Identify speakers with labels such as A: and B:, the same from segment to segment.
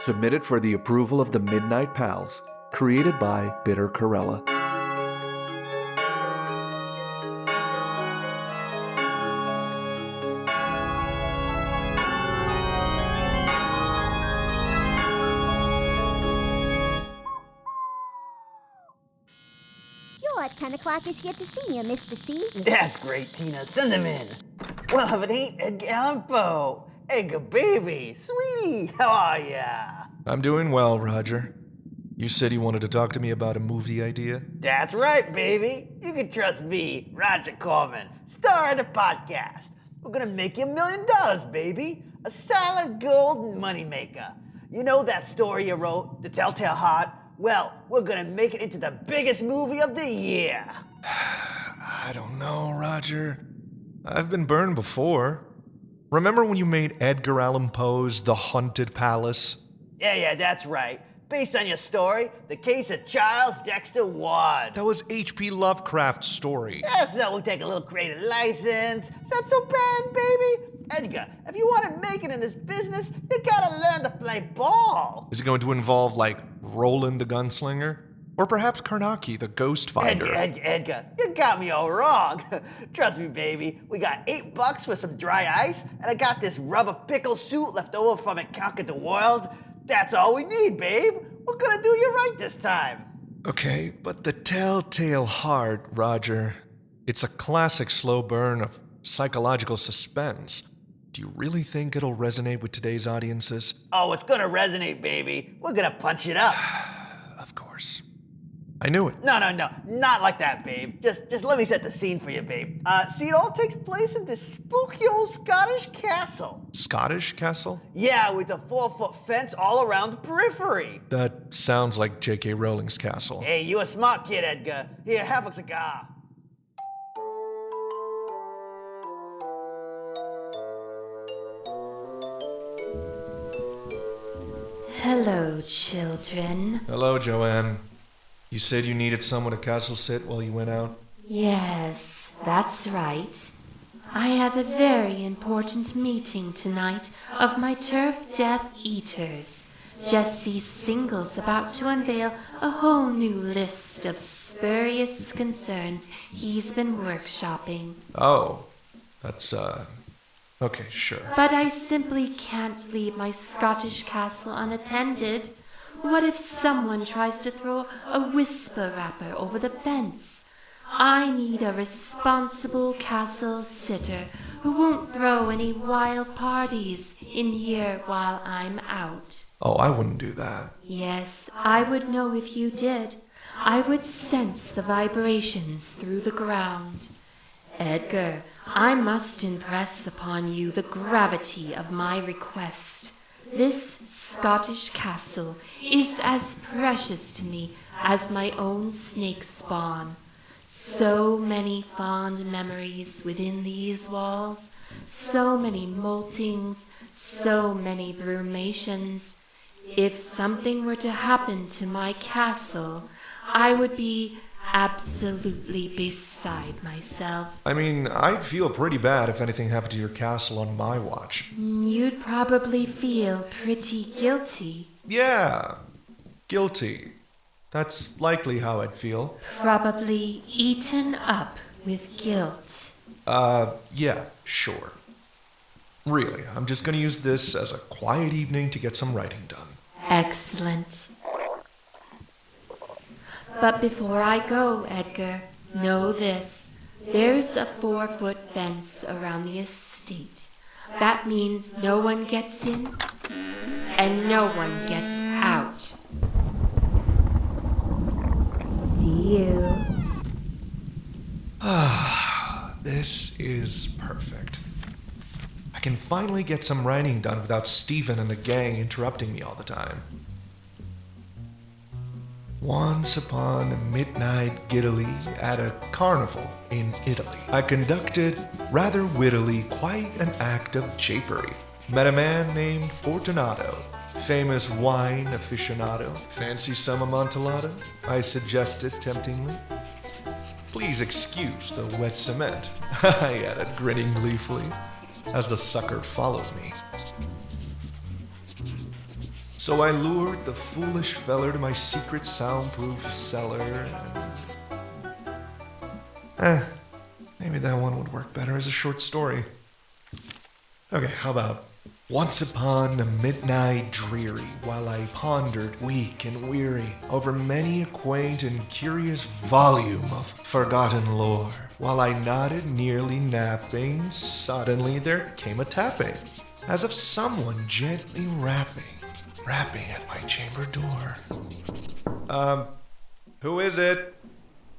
A: Submitted for the approval of the Midnight Pals. Created by Bitter Corella.
B: Your 10 o'clock is here to see you, Mr. C.
C: That's great, Tina. Send them in. Well, if it ain't Edgar Allan Poe. Edgar, baby. Sweetie, how are ya?
D: I'm doing well, Roger. You said you wanted to talk to me about a movie idea?
C: That's right, baby. You can trust me, Roger Corman, star of the podcast. We're gonna make you $1 million, baby. A solid golden moneymaker. You know that story you wrote, The Telltale Heart? Well, we're gonna make it into the biggest movie of the year.
D: I don't know, Roger. I've been burned before. Remember when you made Edgar Allan Poe's The Haunted Palace?
C: Yeah, that's right. Based on your story, The Case of Charles Dexter Ward.
D: That was H.P. Lovecraft's story.
C: Yeah, so we'll take a little creative license. Is that so bad, baby? Edgar, if you want to make it in this business, you gotta learn to play ball.
D: Is it going to involve, like, Roland the Gunslinger? Or perhaps Karnaki the Ghost Fighter?
C: Edgar, you got me all wrong. Trust me, baby. We got $8 for some dry ice, and I got this rubber pickle suit left over from It Conquered the World. That's all we need, babe. We're gonna do you right this time.
D: Okay, but The Telltale Heart, Roger. It's a classic slow burn of psychological suspense. Do you really think it'll resonate with today's audiences?
C: Oh, it's gonna resonate, baby. We're gonna punch it up.
D: Of course. I knew it.
C: No, not like that, babe. Just let me set the scene for you, babe. See, it all takes place in this spooky old Scottish castle.
D: Scottish castle?
C: Yeah, with a 4-foot fence all around the periphery.
D: That sounds like J.K. Rowling's castle.
C: Hey, you a smart kid, Edgar. Here, have a cigar.
E: Hello, children.
D: Hello, Joanne. You said you needed someone to castle sit while you went out?
E: Yes, that's right. I have a very important meeting tonight of my turf Death Eaters. Jesse Single's about to unveil a whole new list of spurious concerns he's been workshopping.
D: Oh, that's, okay, sure.
E: But I simply can't leave my Scottish castle unattended. What if someone tries to throw a whisper wrapper over the fence? I need a responsible castle sitter who won't throw any wild parties in here while I'm out.
D: Oh, I wouldn't do that.
E: Yes, I would know if you did. I would sense the vibrations through the ground. Edgar, I must impress upon you the gravity of my request. This Scottish castle is as precious to me as my own snake spawn. So many fond memories within these walls, so many moltings, so many brumations. If something were to happen to my castle, I would be absolutely beside myself.
D: I mean, I'd feel pretty bad if anything happened to your castle on my watch.
E: You'd probably feel pretty guilty.
D: Yeah, guilty. That's likely how I'd feel.
E: Probably eaten up with guilt.
D: Yeah, sure. Really, I'm just gonna use this as a quiet evening to get some writing done.
E: Excellent. But before I go, Edgar, know this. There's a 4-foot fence around the estate. That means no one gets in and no one gets out. See you.
D: This is perfect. I can finally get some writing done without Stephen and the gang interrupting me all the time. Once upon a midnight giddily at a carnival in Italy, I conducted, rather wittily, quite an act of japery. Met a man named Fortunato, famous wine aficionado. Fancy some Amontillado? I suggested temptingly. Please excuse the wet cement, I added, grinning gleefully, as the sucker followed me. So I lured the foolish feller to my secret soundproof cellar and... maybe that one would work better as a short story. Okay, how about... Once upon a midnight dreary, while I pondered, weak and weary, over many a quaint and curious volume of forgotten lore, while I nodded, nearly napping, suddenly there came a tapping, as of someone gently rapping at my chamber door. Who is it?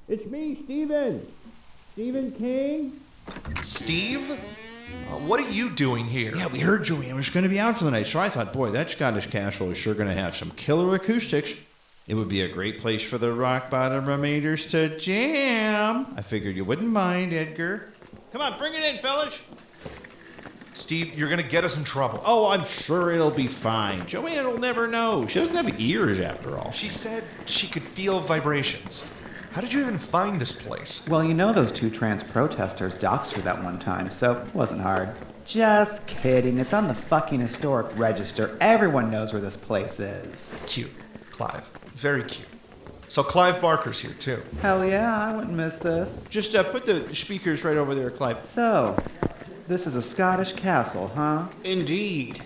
F: It's me, Stephen. Stephen King.
D: Steve? What are you doing here?
F: Yeah, we heard Joanne was going to be out for the night, so I thought, boy, that Scottish castle is sure going to have some killer acoustics. It would be a great place for the rock bottom remainders to jam. I figured you wouldn't mind, Edgar. Come on, bring it in, fellas.
D: Steve, you're going to get us in trouble.
F: Oh, I'm sure it'll be fine. Joanne will never know. She doesn't have ears, after all.
D: She said she could feel vibrations. How did you even find this place?
G: Well, you know those two trans protesters doxed her that one time, so it wasn't hard. Just kidding. It's on the fucking historic register. Everyone knows where this place is.
D: Cute. Clive. Very cute. So Clive Barker's here, too.
G: Hell yeah, I wouldn't miss this.
F: Just put the speakers right over there, Clive.
G: So, this is a Scottish castle, huh?
H: Indeed.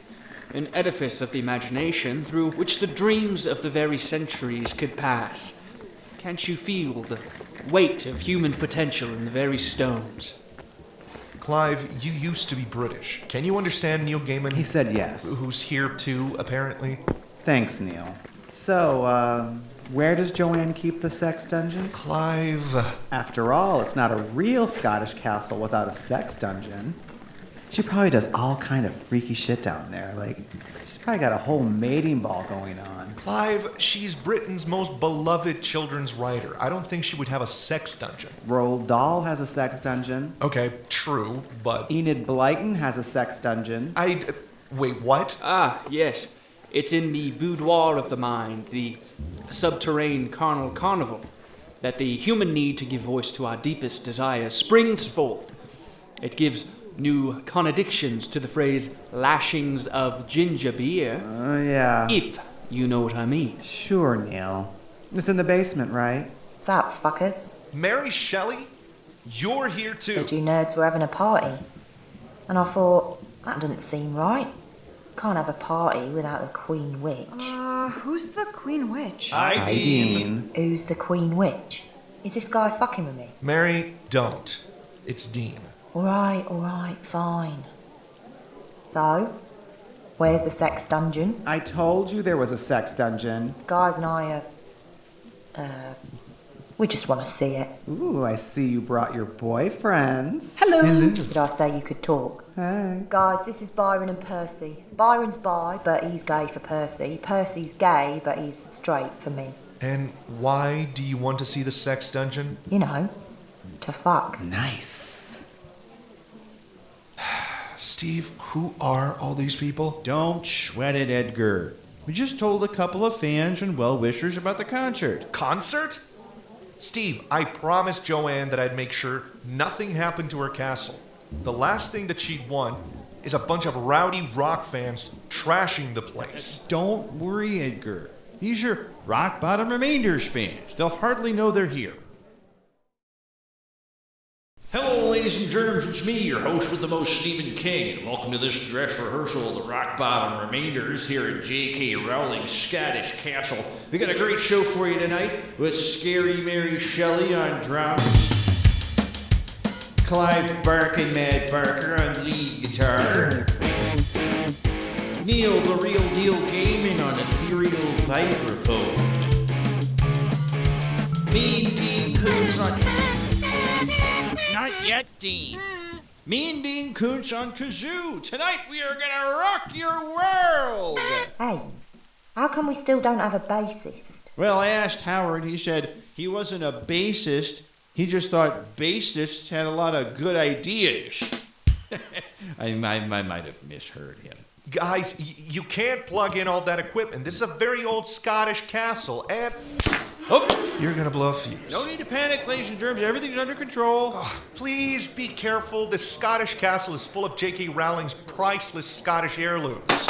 H: An edifice of the imagination through which the dreams of the very centuries could pass. Can't you feel the weight of human potential in the very stones?
D: Clive, you used to be British. Can you understand Neil Gaiman?
G: He said yes.
D: Who's here too, apparently?
G: Thanks, Neil. So, where does Joanne keep the sex dungeon?
D: Clive...
G: After all, it's not a real Scottish castle without a sex dungeon. She probably does all kind of freaky shit down there. Like, she's probably got a whole mating ball going on.
D: Clive, she's Britain's most beloved children's writer. I don't think she would have a sex dungeon.
G: Roald Dahl has a sex dungeon.
D: Okay, true, but...
G: Enid Blyton has a sex dungeon.
D: Wait, what?
H: Ah, yes. It's in the boudoir of the mind, the subterranean carnal carnival, that the human need to give voice to our deepest desires springs forth. It gives new contradictions to the phrase lashings of ginger beer.
G: Oh, yeah.
H: If you know what I mean.
G: Sure, Neil. It's in the basement, right?
I: Sup, fuckers?
D: Mary Shelley? You're here too.
I: Said you nerds were having a party. And I thought, that didn't seem right. Can't have a party without the Queen Witch.
J: Who's the Queen Witch?
D: Hi, Dean.
I: Who's the Queen Witch? Is this guy fucking with me?
D: Mary, don't. It's Dean.
I: Alright, fine. So, where's the sex dungeon?
G: I told you there was a sex dungeon.
I: Guys and I we just want to see it.
G: Ooh, I see you brought your boyfriends.
I: Hello. Did I say you could talk?
G: Hey.
I: Guys, this is Byron and Percy. Byron's bi, but he's gay for Percy. Percy's gay, but he's straight for me.
D: And why do you want to see the sex dungeon?
I: You know, to fuck.
G: Nice.
D: Steve, who are all these people?
F: Don't sweat it, Edgar. We just told a couple of fans and well-wishers about the concert.
D: Concert? Steve, I promised Joanne that I'd make sure nothing happened to her castle. The last thing that she'd want is a bunch of rowdy rock fans trashing the place.
F: Don't worry, Edgar. These are Rock Bottom Remainders fans. They'll hardly know they're here. Hello, ladies and germs. It's me, your host with the most, Stephen King, and welcome to this dress rehearsal of the Rock Bottom Remainders here at J.K. Rowling's Scottish Castle. We got a great show for you tonight with Scary Mary Shelley on drums, Clive Barkin Mad Barker on lead guitar, Neil the Real Deal Gaiman on ethereal vibraphone, me, Dean Koontz on... Not yet, Dean. Me and Dean Koontz on kazoo. Tonight we are gonna rock your world.
I: Hey, how come we still don't have a bassist?
F: Well, I asked Howard. He said he wasn't a bassist. He just thought bassists had a lot of good ideas. I might have misheard him.
D: Guys, you can't plug in all that equipment. This is a very old Scottish castle, and... Oh, you're gonna blow a fuse.
F: No need to panic, ladies and germs. Everything's under control.
D: Oh, please be careful. This Scottish castle is full of J.K. Rowling's priceless Scottish heirlooms.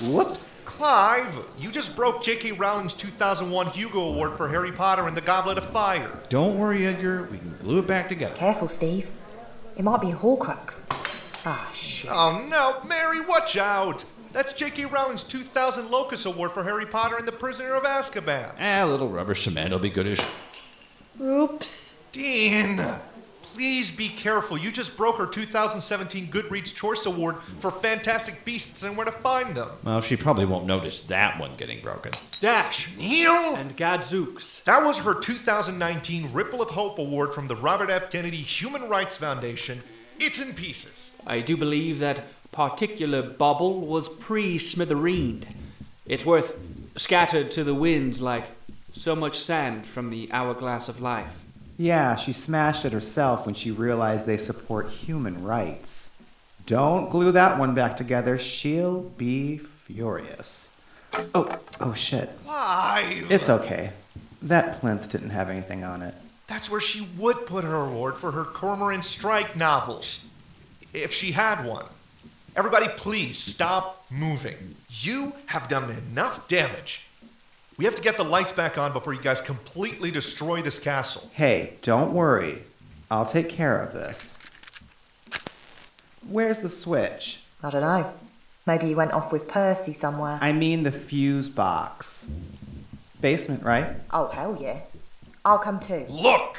G: Whoops.
D: Clive, you just broke J.K. Rowling's 2001 Hugo Award for Harry Potter and the Goblet of Fire.
F: Don't worry, Edgar. We can glue it back together.
I: Careful, Steve. It might be a Horcrux. Ah, shit.
D: Oh no, Mary, watch out! That's J.K. Rowling's 2000 Locus Award for Harry Potter and the Prisoner of Azkaban.
F: A little rubber cement will be goodish.
J: Oops.
D: Dean, please be careful. You just broke her 2017 Goodreads Choice Award for Fantastic Beasts and Where to Find Them.
F: Well, she probably won't notice that one getting broken.
H: Dash
D: Neil!
H: and Gadzooks.
D: That was her 2019 Ripple of Hope Award from the Robert F. Kennedy Human Rights Foundation. It's in pieces.
H: I do believe that particular bauble was pre-smithereened. It's worth scattered to the winds like so much sand from the hourglass of life.
G: Yeah, she smashed it herself when she realized they support human rights. Don't glue that one back together. She'll be furious. Oh shit.
D: Clive!
G: It's okay. That plinth didn't have anything on it.
D: That's where she would put her award for her Cormoran Strike novels. If she had one. Everybody, please stop moving. You have done enough damage. We have to get the lights back on before you guys completely destroy this castle.
G: Hey, don't worry. I'll take care of this. Where's the switch?
I: I don't know. Maybe he went off with Percy somewhere.
G: I mean the fuse box. Basement, right?
I: Oh, hell yeah. I'll come too.
D: Look!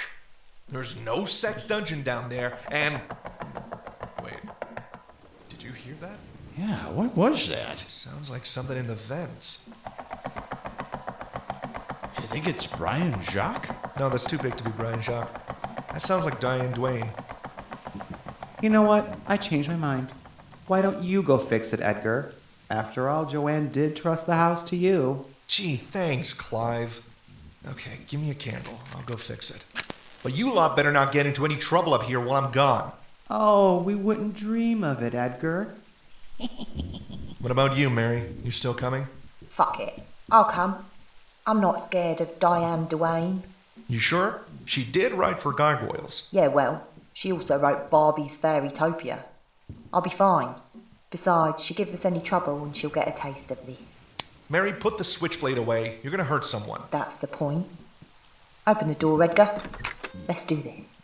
D: There's no sex dungeon down there, and... Wait. Did you hear that?
F: Yeah, what was that?
D: Sounds like something in the vents.
F: You think it's Brian Jacques?
D: No, that's too big to be Brian Jacques. That sounds like Diane Duane.
G: You know what? I changed my mind. Why don't you go fix it, Edgar? After all, Joanne did trust the house to you.
D: Gee, thanks, Clive. Okay, give me a candle. I'll go fix it. But you lot better not get into any trouble up here while I'm gone.
G: Oh, we wouldn't dream of it, Edgar.
D: What about you, Mary? You still coming?
I: Fuck it. I'll come. I'm not scared of Diane Duane.
D: You sure? She did write for Gargoyles.
I: Yeah, well, she also wrote Barbie's Fairytopia. I'll be fine. Besides, she gives us any trouble and she'll get a taste of this.
D: Mary, put the switchblade away. You're gonna hurt someone.
I: That's the point. Open the door, Edgar. Let's do this.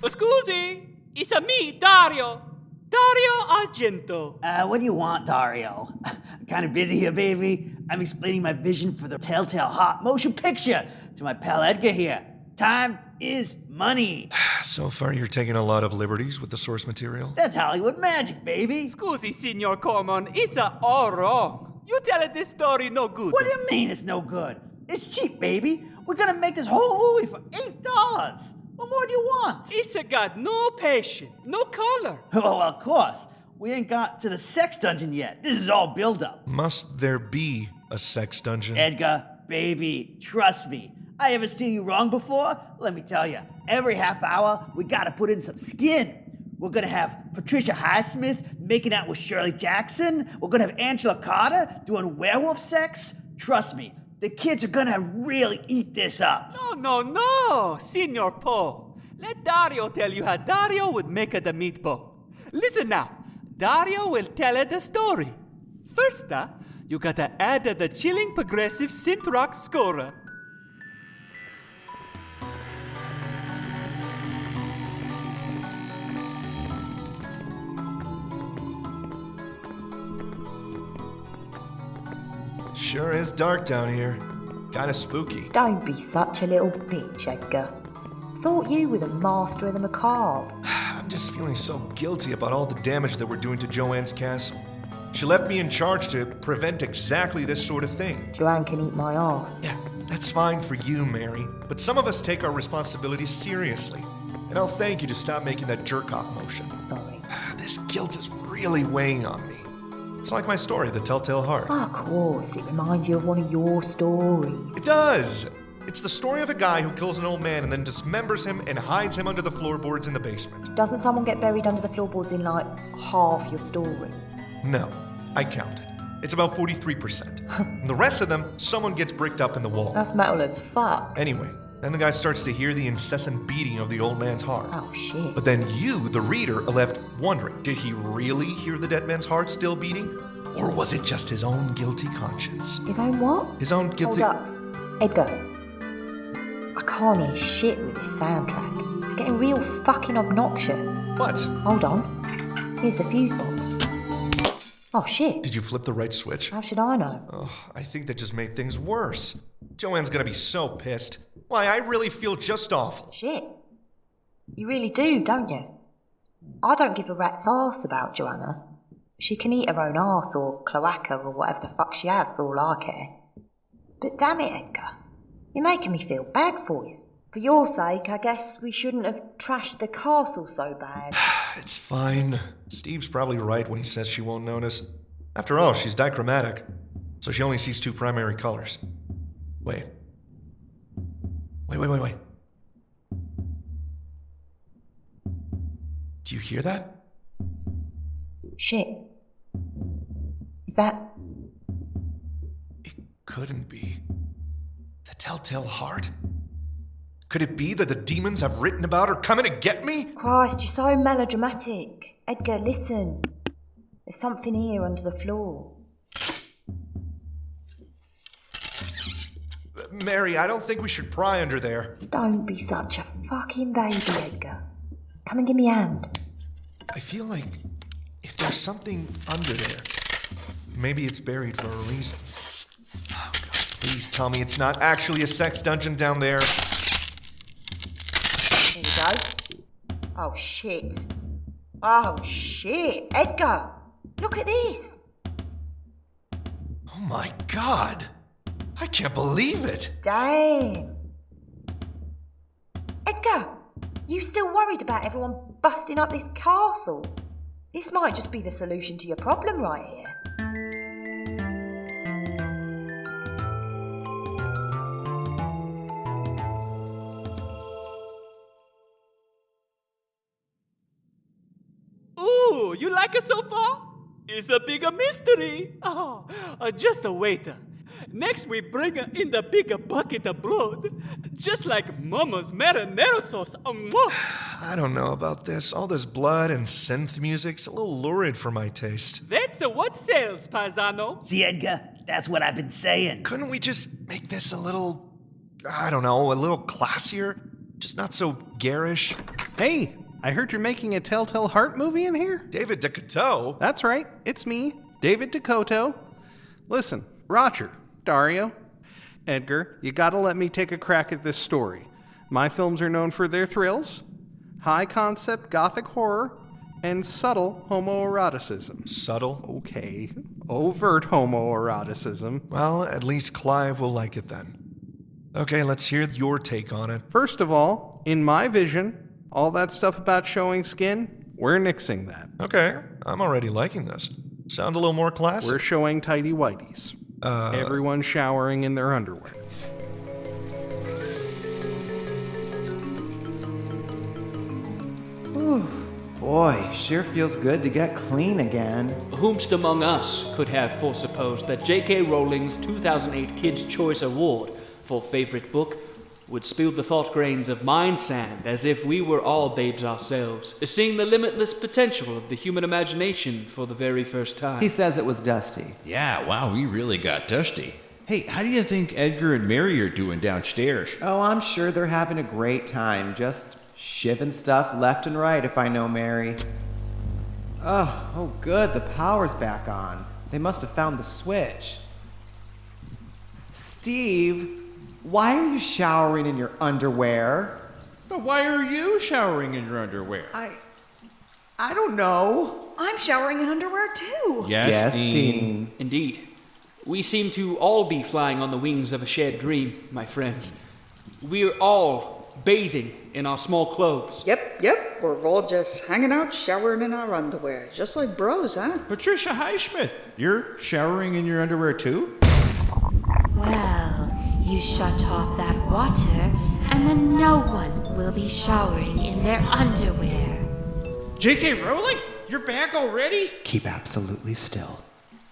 K: Scusi, it's a me, Dario. Dario Argento.
C: What do you want, Dario? I'm kind of busy here, baby. I'm explaining my vision for the Telltale Hot Motion Picture to my pal Edgar here. Time is money.
D: So far, you're taking a lot of liberties with the source material.
C: That's Hollywood magic, baby.
K: Scusi, Signor Corman, it's all wrong. You tell this story no good.
C: What do you mean it's no good? It's cheap, baby. We're gonna make this whole movie for $8. What more do you want?
K: It's got no patience, no color.
C: Well, of course. We ain't got to the sex dungeon yet. This is all build-up.
D: Must there be a sex dungeon?
C: Edgar, baby, trust me. I ever steer you wrong before? Let me tell you, every half hour, we gotta put in some skin. We're gonna have Patricia Highsmith making out with Shirley Jackson. We're gonna have Angela Carter doing werewolf sex. Trust me, the kids are gonna really eat this up.
K: No, Signor Poe. Let Dario tell you how Dario would make the meatball. Listen now, Dario will tell her the story. First, you gotta add the chilling progressive synth rock scorer.
D: Sure is dark down here. Kinda spooky.
I: Don't be such a little bitch, Edgar. Thought you were the master of the macabre.
D: I'm just feeling so guilty about all the damage that we're doing to Joanne's castle. She left me in charge to prevent exactly this sort of thing.
I: Joanne can eat my ass.
D: Yeah, that's fine for you, Mary. But some of us take our responsibilities seriously. And I'll thank you to stop making that jerk-off motion.
I: Sorry.
D: This guilt is really weighing on me. It's like my story, The Telltale Heart.
I: Of course, it reminds you of one of your stories.
D: It does! It's the story of a guy who kills an old man and then dismembers him and hides him under the floorboards in the basement.
I: Doesn't someone get buried under the floorboards in like half your stories?
D: No, I counted. It's about 43%. And the rest of them, someone gets bricked up in the wall.
I: That's metal as fuck.
D: Anyway, Then the guy starts to hear the incessant beating of the old man's heart.
I: Oh, shit.
D: But then you, the reader, are left wondering, did he really hear the dead man's heart still beating? Or was it just his own guilty conscience?
I: His own what?
D: His own guilty...
I: Hold up. Edgar. I can't hear shit with this soundtrack. It's getting real fucking obnoxious.
D: What?
I: Hold on. Here's the fuse box. Oh, shit.
D: Did you flip the right switch?
I: How should I know?
D: Oh, I think that just made things worse. Joanne's gonna be so pissed. Why, I really feel just awful.
I: Shit. You really do, don't you? I don't give a rat's arse about Joanna. She can eat her own arse or cloaca or whatever the fuck she has for all I care. But damn it, Edgar. You're making me feel bad for you. For your sake, I guess we shouldn't have trashed the castle so bad.
D: It's fine. Steve's probably right when he says she won't notice. After all, she's dichromatic, so she only sees 2 primary colors. Wait. Wait. Do you hear that?
I: Shit. Is that...
D: It couldn't be. The telltale heart? Could it be that the demons I've written about are coming to get me?
I: Christ, you're so melodramatic. Edgar, listen. There's something here under the floor.
D: Mary, I don't think we should pry under there.
I: Don't be such a fucking baby, Edgar. Come and give me a hand.
D: I feel like if there's something under there, maybe it's buried for a reason. Oh, God, please tell me it's not actually a sex dungeon down there.
I: There you go. Oh, shit. Oh, shit. Edgar, look at this.
D: Oh, my God. I can't believe it.
I: Damn. Edgar, you still worried about everyone busting up this castle? This might just be the solution to your problem right here.
K: Ooh, you like it so far? It's a bigger mystery. Oh, just wait. Next, we bring in the bigger bucket of blood, just like Mama's marinara sauce.
D: I don't know about this. All this blood and synth music's a little lurid for my taste.
K: That's what sells, paisano.
C: See, Edgar? That's what I've been saying.
D: Couldn't we just make this a little, I don't know, a little classier? Just not so garish?
L: Hey, I heard you're making a Telltale Heart movie in here?
D: David Dakota?
L: That's right, it's me, David Dakota. Listen, Roger, Dario, Edgar, you gotta let me take a crack at this story. My films are known for their thrills, high-concept gothic horror, and subtle homoeroticism.
D: Subtle?
L: Okay, overt homoeroticism.
D: Well, at least Clive will like it then. Okay, let's hear your take on it.
L: First of all, in my vision, all that stuff about showing skin, we're nixing that.
D: Okay, I'm already liking this. Sound a little more classic.
L: We're showing tighty whities. Everyone showering in their underwear.
G: Ooh, boy, sure feels good to get clean again.
H: Whomst among us could have foresupposed that J.K. Rowling's 2008 Kids' Choice Award for Favorite Book would spill the thought grains of mind sand as if we were all babes ourselves, seeing the limitless potential of the human imagination for the very first time.
G: He says it was dusty.
F: Yeah, wow, we really got dusty. Hey, how do you think Edgar and Mary are doing downstairs?
G: Oh, I'm sure they're having a great time, just shivving stuff left and right if I know Mary. Oh, good, the power's back on. They must have found the switch. Steve, why are you showering in your underwear?
F: But why are you showering in your underwear?
G: I don't know.
J: I'm showering in underwear too.
G: Yes, Dean.
H: Indeed. We seem to all be flying on the wings of a shared dream, my friends. We're all bathing in our small clothes.
J: Yep. We're all just hanging out, showering in our underwear. Just like bros, huh?
F: Patricia Highsmith, you're showering in your underwear too?
E: Well, you shut off that water, and then no one will be showering in their underwear.
F: J.K. Rowling? You're back already?
G: Keep absolutely still.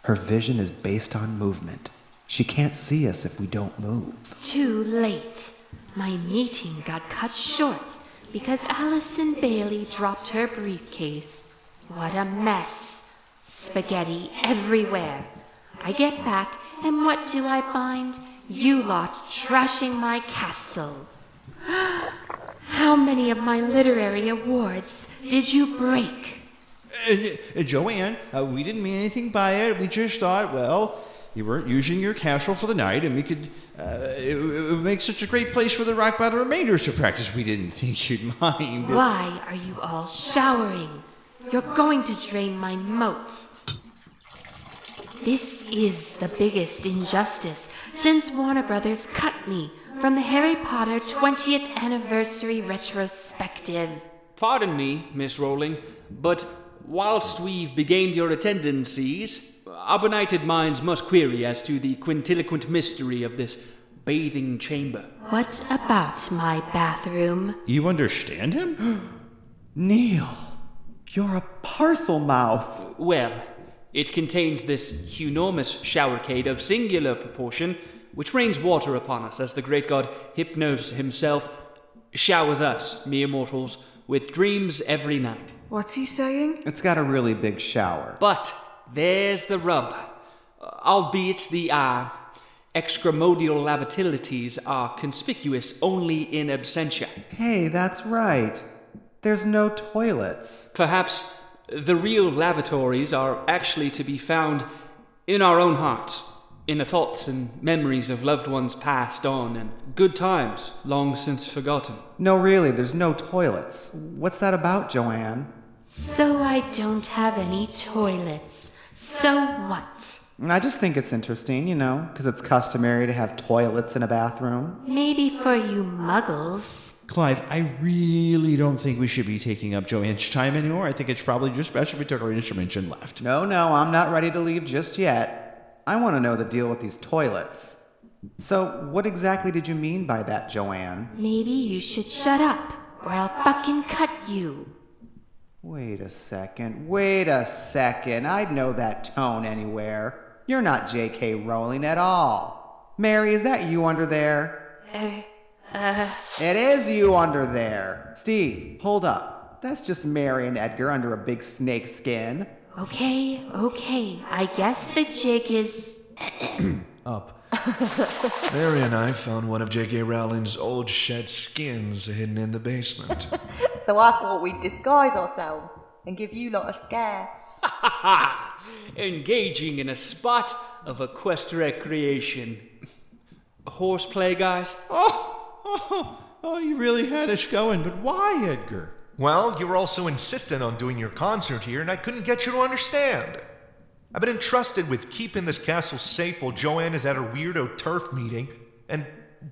G: Her vision is based on movement. She can't see us if we don't move.
E: Too late. My meeting got cut short because Allison Bailey dropped her briefcase. What a mess. Spaghetti everywhere. I get back, and what do I find? You lot trashing my castle. How many of my literary awards did you break?
F: Joanne, we didn't mean anything by it. We just thought, well, you weren't using your castle for the night, and we could. It would make such a great place for the rock bottom remainders to practice. We didn't think you'd mind.
E: Why are you all showering? You're going to drain my moat. This is the biggest injustice since Warner Brothers cut me from the Harry Potter 20th anniversary retrospective.
H: Pardon me, Miss Rowling, but whilst we've begained your attendances, our benighted minds must query as to the quintiloquent mystery of this bathing chamber.
E: What about my bathroom?
F: You understand him?
G: Neil, you're a parcel mouth.
H: Well, it contains this enormous showercade of singular proportion, which rains water upon us as the great god Hypnos himself showers us, mere mortals, with dreams every night.
J: What's he saying?
G: It's got a really big shower.
H: But there's the rub. Albeit the excremodial lavabilities are conspicuous only in absentia.
G: Hey, that's right. There's no toilets.
H: Perhaps the real lavatories are actually to be found in our own hearts, in the thoughts and memories of loved ones passed on and good times long since forgotten.
G: No, really, there's no toilets. What's that about, Joanne?
E: So I don't have any toilets. So what?
G: I just think it's interesting, because it's customary to have toilets in a bathroom.
E: Maybe for you muggles.
F: Clive, I really don't think we should be taking up Joanne's time anymore. I think it's probably just best if we took our instruments and left.
G: No, I'm not ready to leave just yet. I want to know the deal with these toilets. So, what exactly did you mean by that, Joanne?
E: Maybe you should shut up, or I'll fucking cut you.
G: Wait a second. I'd know that tone anywhere. You're not J.K. Rowling at all. Mary, is that you under there? It is you under there. Steve, hold up. That's just Mary and Edgar under a big snake skin.
E: Okay. I guess the jig is...
A: Up. Mary and I found one of J.K. Rowling's old shed skins hidden in the basement.
I: So I thought we'd disguise ourselves and give you lot a scare.
H: Engaging in a spot of equestrian recreation. Horseplay, guys?
F: Oh, you really had us going, but why, Edgar?
D: Well, you were all so insistent on doing your concert here, and I couldn't get you to understand. I've been entrusted with keeping this castle safe while Joanne is at her weirdo turf meeting, and,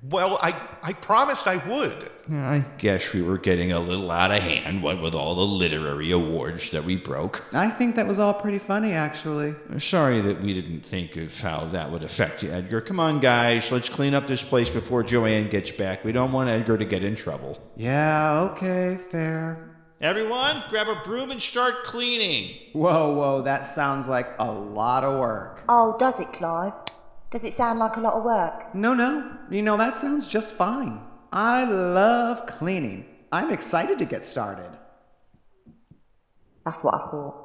D: well, I promised I would.
F: I guess we were getting a little out of hand, what with all the literary awards that we broke.
G: I think that was all pretty funny, actually.
F: Sorry that we didn't think of how that would affect you, Edgar. Come on, guys, let's clean up this place before Joanne gets back. We don't want Edgar to get in trouble.
G: Yeah, okay, fair.
F: Everyone, grab a broom and start cleaning.
G: Whoa, that sounds like a lot of work.
I: Oh, does it, Clive? Does it sound like a lot of work?
G: No. That sounds just fine. I love cleaning. I'm excited to get started.
I: That's what I thought.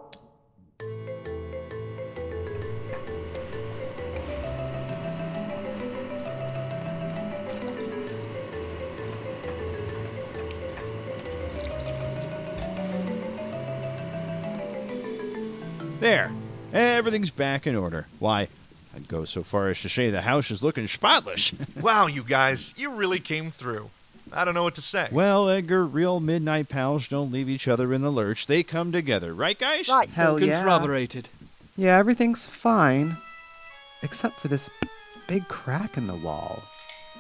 F: There. Everything's back in order. Why, I'd go so far as to say the house is looking spotless.
D: Wow, you guys, you really came through. I don't know what to say.
F: Well, Edgar, real midnight pals don't leave each other in the lurch. They come together, right, guys?
I: Right,
G: Hell yeah.
H: Corroborated.
G: Yeah, everything's fine. Except for this big crack in the wall.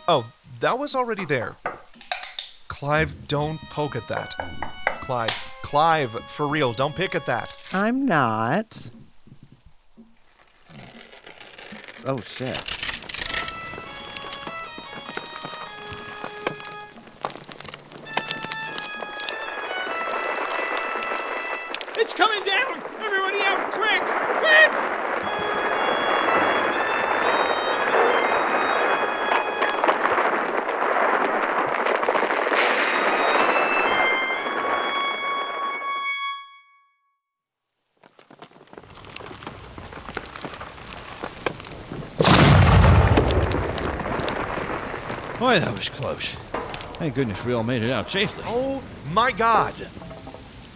D: Oh, that was already there. Clive, don't poke at that. Clive, for real, don't pick at that.
G: I'm not. Oh, shit.
F: It's coming down! Everybody out, quick! Boy, that was close. Thank goodness we all made it out safely.
D: Oh my God!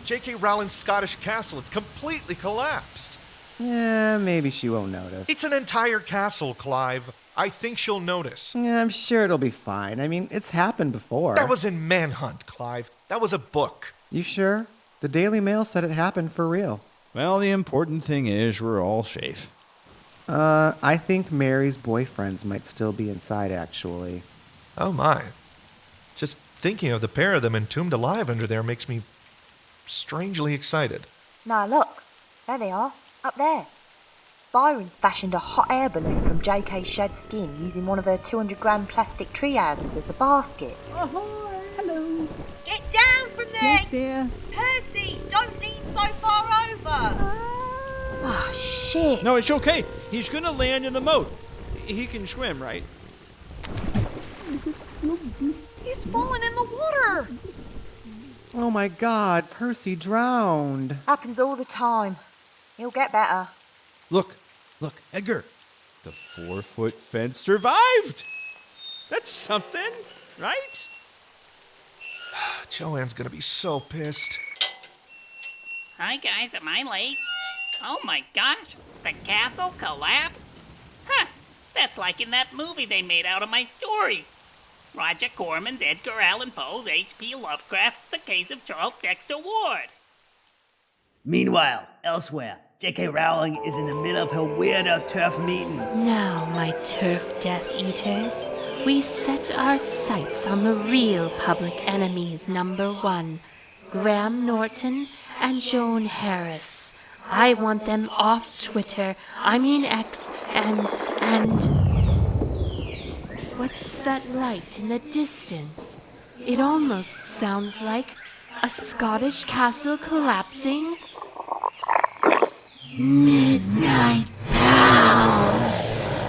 D: J.K. Rowling's Scottish castle, it's completely collapsed.
G: Yeah, maybe she won't notice.
D: It's an entire castle, Clive. I think she'll notice.
G: Yeah, I'm sure it'll be fine. I mean, it's happened before.
D: That was in Manhunt, Clive. That was a book.
G: You sure? The Daily Mail said it happened for real.
F: Well, the important thing is we're all safe.
G: I think Mary's boyfriends might still be inside, actually.
D: Oh my. Just thinking of the pair of them entombed alive under there makes me strangely excited.
I: Now look, there they are, up there. Byron's fashioned a hot air balloon from JK's shed skin using one of her 200-gram plastic tree houses as a basket.
M: Oh, hello.
N: Get down from there!
M: Yes, dear.
N: Percy, don't lean so far over!
I: Ah, shit.
F: No, it's okay. He's gonna land in the moat. He can swim, right?
N: He's fallen in the water!
G: Oh my God, Percy drowned.
I: Happens all the time. He'll get better.
F: Look, Edgar. The 4-foot fence survived. That's something, right?
D: Joanne's gonna be so pissed.
O: Hi guys, am I late? Oh my gosh, the castle collapsed? Huh, that's like in that movie they made out of my story. Roger Corman's Edgar Allan Poe's H.P. Lovecraft's The Case of Charles Dexter Ward.
C: Meanwhile, elsewhere, J.K. Rowling is in the middle of her weirdo turf meeting.
E: Now, my turf Death Eaters, we set our sights on the real public enemies #1, Graham Norton and Joan Harris. I want them off Twitter, X, and... What's that light in the distance? It almost sounds like a Scottish castle collapsing. Midnight Pals!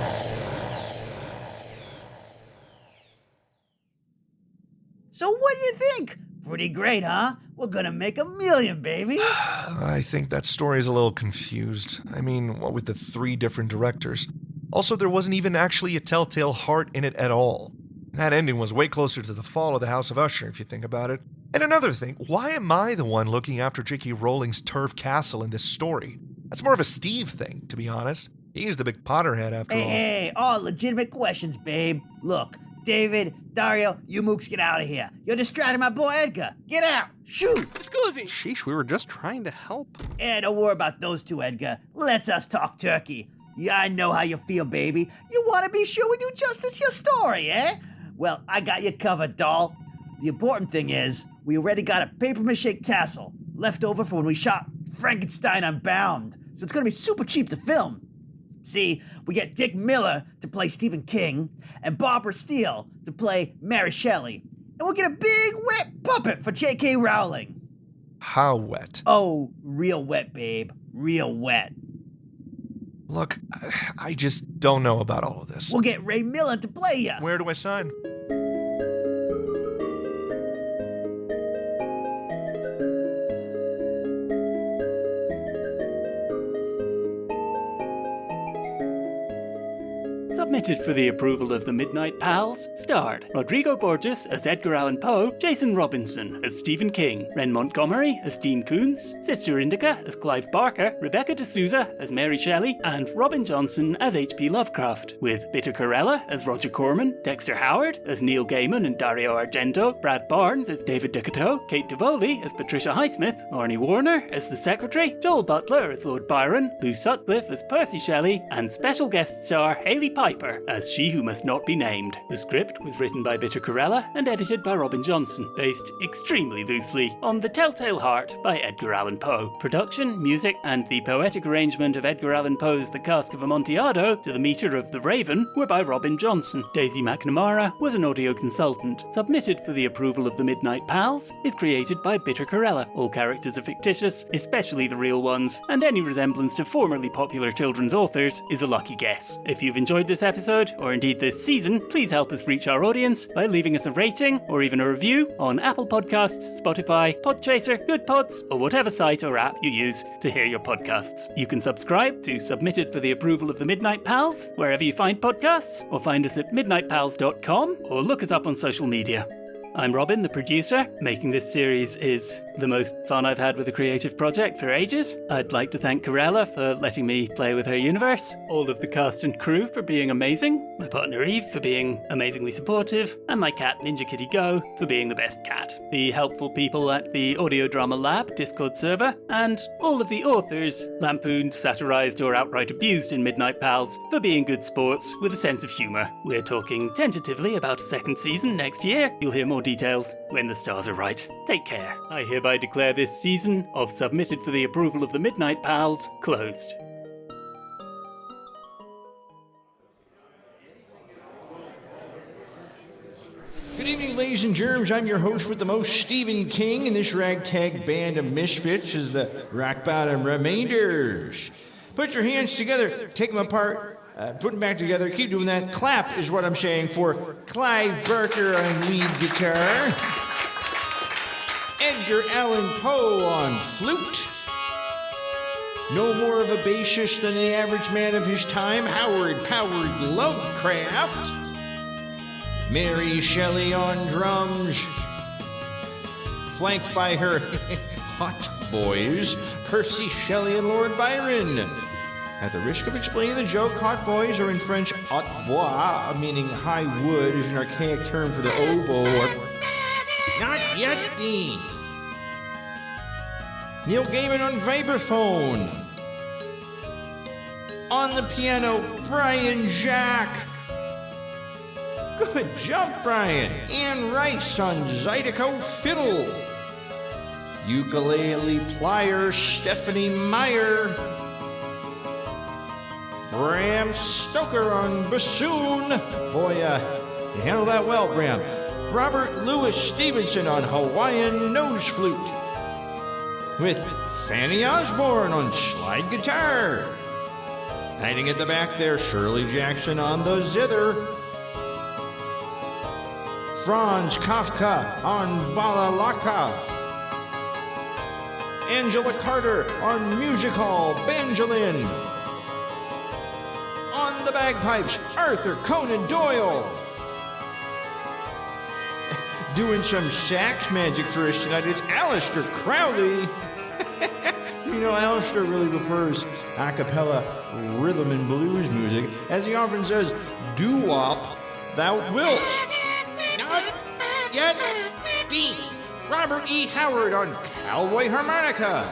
C: So what do you think? Pretty great, huh? We're gonna make $1 million, baby.
D: I think that story's a little confused. I mean, what with the 3 different directors? Also, there wasn't even actually a telltale heart in it at all. That ending was way closer to the fall of the House of Usher, if you think about it. And another thing, why am I the one looking after J.K. Rowling's turf castle in this story? That's more of a Steve thing, to be honest. He's the big Potterhead after all.
C: Hey, all legitimate questions, babe. Look, David, Dario, you mooks get out of here. You're distracting my boy Edgar. Get out. Shoot.
L: Scusi. Sheesh, we were just trying to help.
C: Don't worry about those two, Edgar. Let's us talk turkey. Yeah, I know how you feel, baby. You want to be sure we do justice to your story, eh? Well, I got you covered, doll. The important thing is, we already got a papier-mâché castle left over from when we shot Frankenstein Unbound, so it's gonna be super cheap to film. See, we get Dick Miller to play Stephen King, and Barbara Steele to play Mary Shelley, and we'll get a big wet puppet for J.K. Rowling.
D: How wet?
C: Oh, real wet, babe. Real wet.
D: Look, I just don't know about all of this.
C: We'll get Ray Milland to play ya.
D: Where do I sign?
H: Submitted for the approval of the Midnight Pals, starred Rodrigo Borges as Edgar Allan Poe, Jason Robinson as Stephen King, Ren Montgomery as Dean Koontz, Sister Indica as Clive Barker, Rebecca D'Souza as Mary Shelley, and Robin Johnson as H.P. Lovecraft, with Peter Corella as Roger Corman, Dexter Howard as Neil Gaiman and Dario Argento, Brad Barnes as David Ducato, Kate Davoli as Patricia Highsmith, Arnie Warner as the Secretary, Joel Butler as Lord Byron, Lou Sutcliffe as Percy Shelley, and special guest star Hayley Piper as She Who Must Not Be Named. The script was written by Peter Corella and edited by Robin Johnson, based extremely loosely on The Telltale Heart by Edgar Allan Poe. Production, music, and the poetic arrangement of Edgar Allan Poe's The Cask of Amontillado to the meter of The Raven were by Robin Johnson. Daisy McNamara was an audio consultant. Submitted for the approval of the Midnight Pals is created by Peter Corella. All characters are fictitious, especially the real ones, and any resemblance to formerly popular children's authors is a lucky guess. If you've enjoyed this
P: this episode, or indeed this season, please help us reach our audience by leaving us a rating or even a review on Apple Podcasts, Spotify, Podchaser, Good Pods, or whatever site or app you use to hear your podcasts. You can subscribe to Submitted for the Approval of the Midnight Pals, wherever you find podcasts, or find us at midnightpals.com, or look us up on social media. I'm Robin, the producer. Making this series is the most fun I've had with a creative project for ages. I'd like to thank Corella for letting me play with her universe, all of the cast and crew for being amazing, my partner Eve for being amazingly supportive, and my cat Ninja Kitty Go for being the best cat. The helpful people at the Audio Drama Lab Discord server, and all of the authors lampooned, satirized, or outright abused in Midnight Pals for being good sports with a sense of humor. We're talking tentatively about a second season next year. You'll hear more details when the stars are right. Take care. I hereby declare this season of Submitted for the Approval of the Midnight Pals closed.
F: Good evening, ladies and germs. I'm your host with the most, Stephen King, and this ragtag band of misfits is the Rock Bottom Remainders. Put your hands together, take them apart, put them back together, keep doing that. Clap is what I'm saying for Clive Barker on lead guitar, Edgar Allan Poe on flute, no more of a bassist than the average man of his time, Howard Powered Lovecraft, Mary Shelley on drums, flanked by her hot boys, Percy Shelley and Lord Byron. At the risk of explaining the joke, hot boys are in French haut bois, meaning high wood, is an archaic term for the oboe or... Not yet, Dean. Neil Gaiman on vibraphone. On the piano, Brian Jack. Good jump, Brian. Anne Rice on Zydeco fiddle. Ukulele plier, Stephanie Meyer. Bram Stoker on bassoon. Boy, you handled that well, Bram. Robert Louis Stevenson on Hawaiian nose flute. With Fanny Osborne on slide guitar. Hiding at the back there, Shirley Jackson on the zither. Franz Kafka on balalaka. Angela Carter on music hall banjolin. On the bagpipes, Arthur Conan Doyle. Doing some sax magic for us tonight, it's Aleister Crowley. You know, Aleister really prefers a cappella rhythm and blues music. As he often says, doo-wop, thou wilt. Not yet, Dean. Robert E. Howard on cowboy harmonica.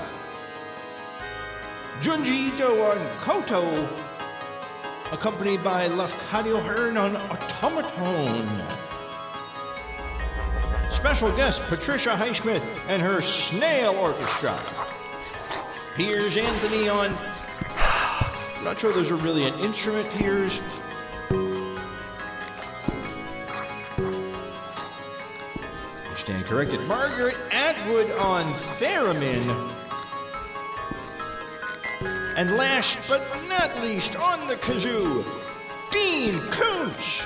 F: Junji Ito on koto, accompanied by Lafcadio Hearn on automaton. Special guest Patricia Highsmith and her Snail Orchestra. Piers Anthony on... I'm not sure those are really an instrument, Piers. I stand corrected. Margaret Atwood on theremin. And last but not least, on the kazoo, Dean Koontz.